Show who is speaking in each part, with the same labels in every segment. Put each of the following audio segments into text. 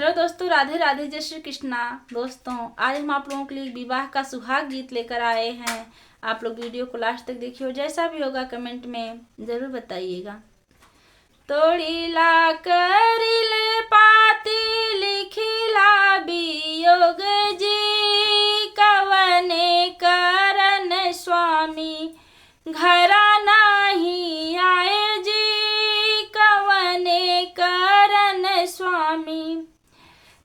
Speaker 1: Hello दोस्तों, राधे राधे, जय श्री कृष्णा। दोस्तों, आज हम आप लोगों के लिए विवाह का सुहाग गीत लेकर आए हैं। आप लोग वीडियो को लास्ट तक देखिए और जैसा भी होगा कमेंट में ज़रूर बताइएगा। तोड़िला करिल पाती लिखिला वियोग जी, कवने करन स्वामी घरा नाही आए जी, कवने करन स्वामी।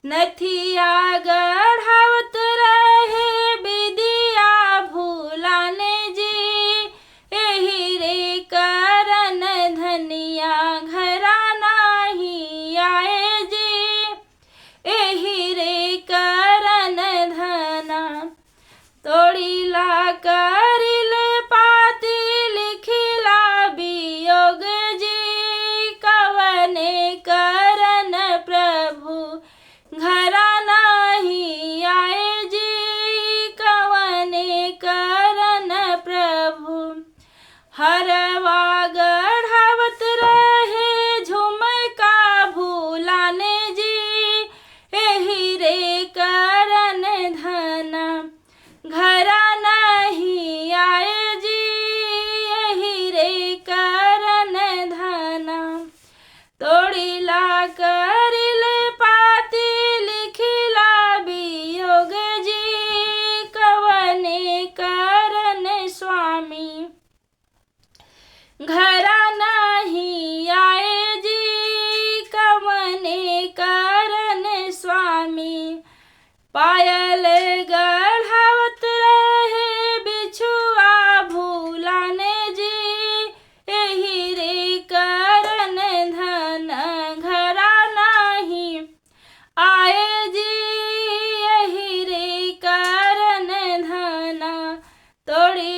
Speaker 1: नथिया गढ़ावत रहे विदिया भूलाने जी, एही रे करन धनिया घरा नाही आए जी, एही रे करन धना। तोड़िला करिल पाती लिखिला वियोग जी, कवने करन प्रभु घरा नाही आए जी, कवने करन प्रभु। हरवा गढ़ावत रहे झुमका भूलाने जी, एही रे करन धना घरा नहीं आए जी, एही रे करन धना। तोड़िला करिल पाती लिखिला वियोग जी, कवने करन स्वामी घरा नहीं आए जी, कवने करन स्वामी। पायल गढ़ावत रहे बिछुआ भूलाने जी, एही रे करन धन घरा नाही आए जी, एही रे करन धना। तोड़ी